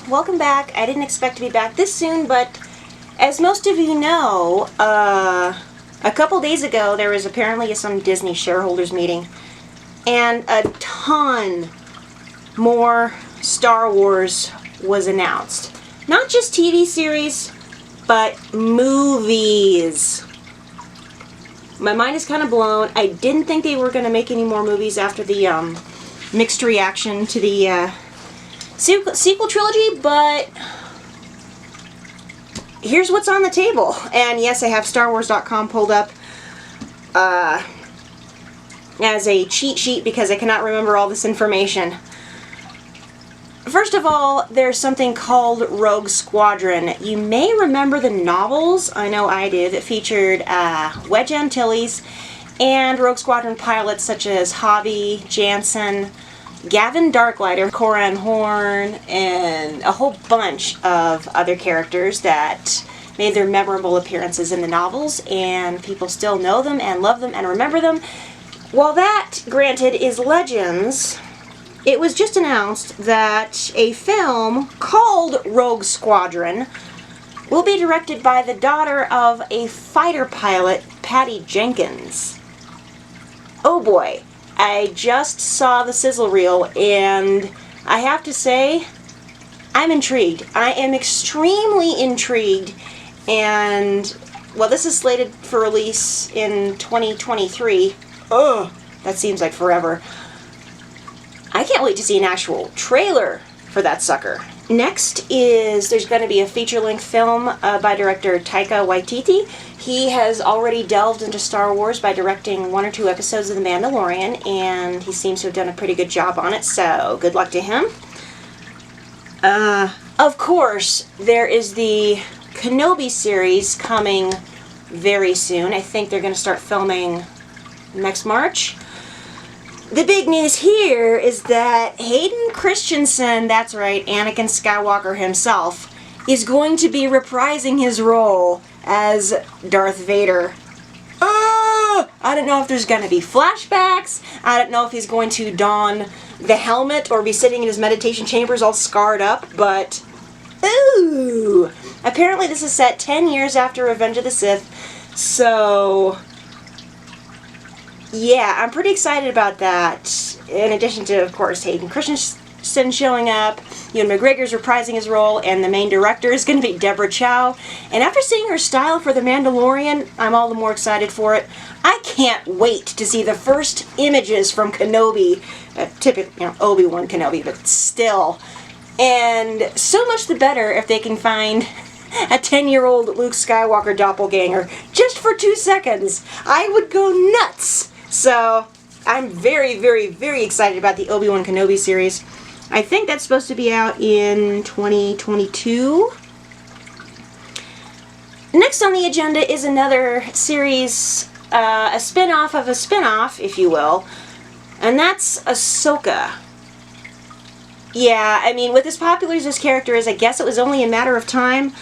welcome back. I didn't expect to be back this soon, but as most of you know, a couple days ago there was apparently some Disney shareholders meeting, and a ton more Star Wars was announced. Not just TV series, but movies. My mind is kind of blown. I didn't think they were going to make any more movies after the mixed reaction to the sequel trilogy, but here's what's on the table. And yes, I have StarWars.com pulled up as a cheat sheet because I cannot remember all this information. First of all, there's something called Rogue Squadron. You may remember the novels, I know I did, that featured Wedge Antilles and Rogue Squadron pilots such as Hobby, Jansen, Gavin Darklighter, Coran Horn, and a whole bunch of other characters that made their memorable appearances in the novels, and people still know them and love them and remember them. While that, granted, is Legends, it was just announced that a film called Rogue Squadron will be directed by the daughter of a fighter pilot, Patty Jenkins. Oh boy, I just saw the sizzle reel and I have to say, I'm intrigued. I am extremely intrigued, and well, this is slated for release in 2023. Ugh, that seems like forever. I can't wait to see an actual trailer for that sucker. Next is, there's going to be a feature-length film by director Taika Waititi. He has already delved into Star Wars by directing 1 or 2 episodes of The Mandalorian, and he seems to have done a pretty good job on it, so good luck to him. Of course, there is the Kenobi series coming very soon. I think they're going to start filming next March. The big news here is that Hayden Christensen, that's right, Anakin Skywalker himself, is going to be reprising his role as Darth Vader. I don't know if there's going to be flashbacks. I don't know if he's going to don the helmet or be sitting in his meditation chambers all scarred up, but ooh! Apparently this is set 10 years after Revenge of the Sith, so yeah, I'm pretty excited about that. In addition to, of course, Hayden Christensen showing up, Ewan McGregor's reprising his role, and the main director is going to be Deborah Chow. And after seeing her style for The Mandalorian, I'm all the more excited for it. I can't wait to see the first images from Kenobi. Typically, Obi-Wan Kenobi, but still. And so much the better if they can find a 10-year-old Luke Skywalker doppelganger just for 2 seconds. I would go nuts. So, I'm very, very, very excited about the Obi-Wan Kenobi series. I think that's supposed to be out in 2022. Next on the agenda is another series, a spin-off of a spin-off, if you will, and that's Ahsoka. Yeah, I mean, with as popular as this character is, I guess it was only a matter of time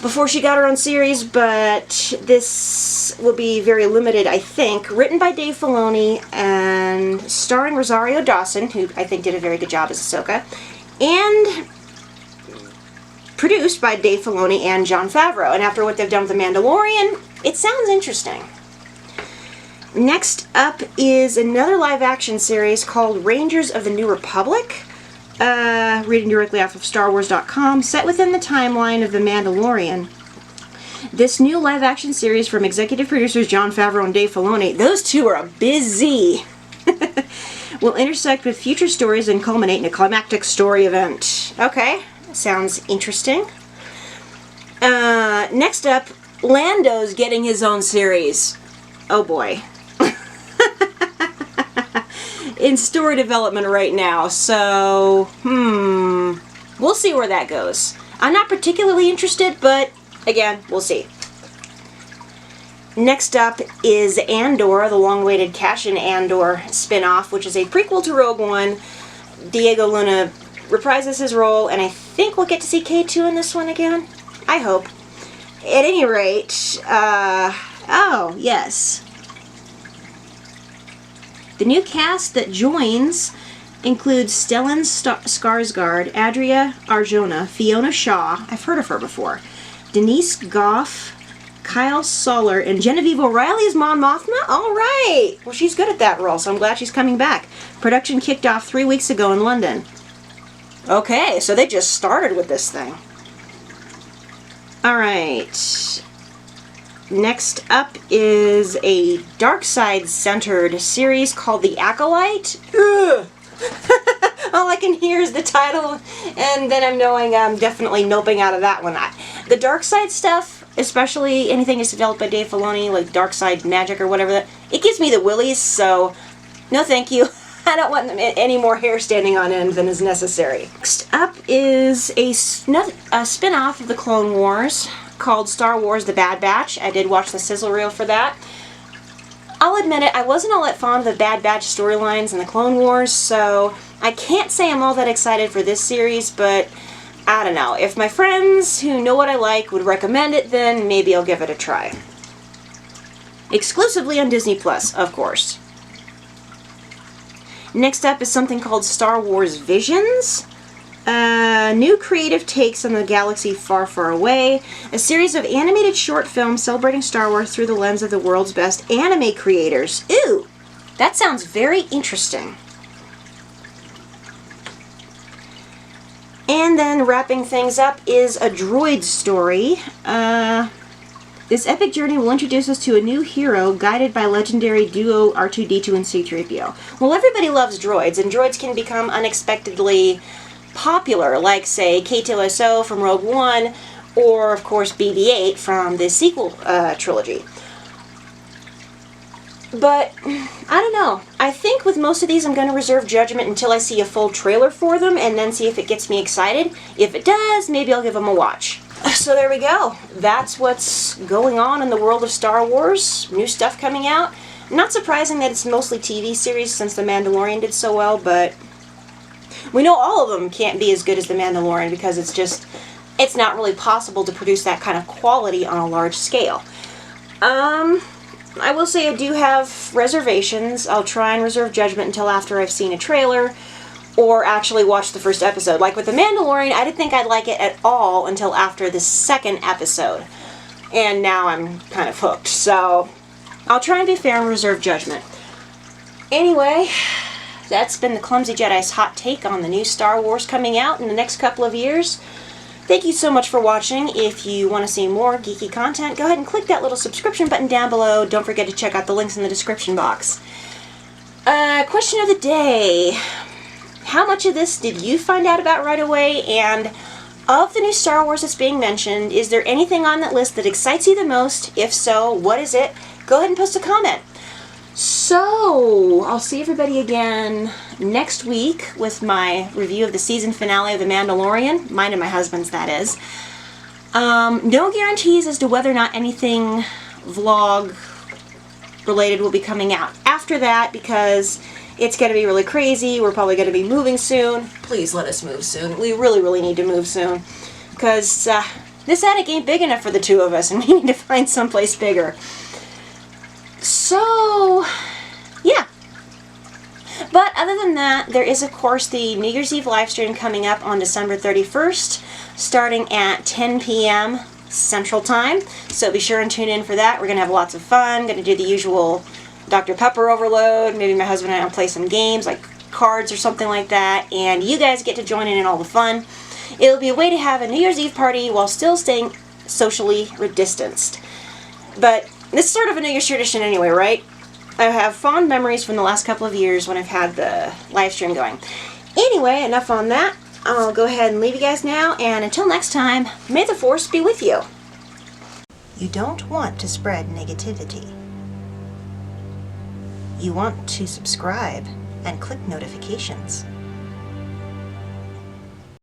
before she got her own series, but this will be very limited, I think. Written by Dave Filoni and starring Rosario Dawson, who I think did a very good job as Ahsoka, and produced by Dave Filoni and Jon Favreau. And after what they've done with The Mandalorian, it sounds interesting. Next up is another live-action series called Rangers of the New Republic. Reading directly off of StarWars.com, set within the timeline of The Mandalorian. This new live-action series from executive producers Jon Favreau and Dave Filoni, those two are busy, will intersect with future stories and culminate in a climactic story event. Okay, sounds interesting. Next up, Lando's getting his own series. Oh boy. In story development right now, so, we'll see where that goes. I'm not particularly interested, but, again, we'll see. Next up is Andor, the long-awaited Cassian Andor spin-off, which is a prequel to Rogue One. Diego Luna reprises his role, and I think we'll get to see K2 in this one again. I hope. At any rate, oh, yes. The new cast that joins includes Stellan Skarsgård, Adria Arjona, Fiona Shaw, I've heard of her before, Denise Goff, Kyle Soller, and Genevieve O'Reilly as Mon Mothma? All right! Well, she's good at that role, so I'm glad she's coming back. Production kicked off 3 weeks ago in London. Okay, so they just started with this thing. All right. Next up is a dark side-centered series called The Acolyte. Ugh. All I can hear is the title, and then I'm knowing I'm definitely noping out of that one. The dark side stuff, especially anything that's developed by Dave Filoni, like Dark Side Magic or whatever, it gives me the willies, so no thank you. I don't want any more hair standing on end than is necessary. Next up is a spin-off of the Clone Wars called Star Wars The Bad Batch. I did watch the sizzle reel for that. I'll admit it, I wasn't all that fond of the Bad Batch storylines in the Clone Wars, so I can't say I'm all that excited for this series, but I don't know. If my friends who know what I like would recommend it, then maybe I'll give it a try. Exclusively on Disney Plus, of course. Next up is something called Star Wars Visions. New creative takes on the galaxy far, far away. A series of animated short films celebrating Star Wars through the lens of the world's best anime creators. Ooh, that sounds very interesting. And then wrapping things up is a droid story. This epic journey will introduce us to a new hero guided by legendary duo R2-D2 and C-3PO. Well, everybody loves droids, and droids can become unexpectedly popular, like, say, K-2SO from Rogue One, or, of course, BB-8 from the sequel trilogy. But, I don't know. I think with most of these I'm going to reserve judgment until I see a full trailer for them, and then see if it gets me excited. If it does, maybe I'll give them a watch. So there we go. That's what's going on in the world of Star Wars. New stuff coming out. Not surprising that it's mostly TV series since The Mandalorian did so well, but we know all of them can't be as good as The Mandalorian because it's not really possible to produce that kind of quality on a large scale. I will say I do have reservations. I'll try and reserve judgment until after I've seen a trailer or actually watch the first episode. Like with The Mandalorian, I didn't think I'd like it at all until after the second episode. And now I'm kind of hooked. So I'll try and be fair and reserve judgment. Anyway, that's been the Clumsy Jedi's hot take on the new Star Wars coming out in the next couple of years. Thank you so much for watching. If you want to see more geeky content, go ahead and click that little subscription button down below. Don't forget to check out the links in the description box. Question of the day. How much of this did you find out about right away? And of the new Star Wars that's being mentioned, is there anything on that list that excites you the most? If so, what is it? Go ahead and post a comment. So, I'll see everybody again next week with my review of the season finale of The Mandalorian. Mine and my husband's, that is. No guarantees as to whether or not anything vlog related will be coming out after that because it's going to be really crazy. We're probably going to be moving soon. Please let us move soon. We really, really need to move soon because this attic ain't big enough for the two of us and we need to find someplace bigger. So, yeah. But other than that, there is, of course, the New Year's Eve live stream coming up on December 31st, starting at 10 p.m. Central Time. So be sure and tune in for that. We're going to have lots of fun. Going to do the usual Dr. Pepper overload. Maybe my husband and I will play some games like cards or something like that. And you guys get to join in all the fun. It'll be a way to have a New Year's Eve party while still staying socially distanced. But this is sort of a New Year's tradition anyway, right? I have fond memories from the last couple of years when I've had the live stream going. Anyway, enough on that. I'll go ahead and leave you guys now, and until next time, may the Force be with you. You don't want to spread negativity. You want to subscribe and click notifications.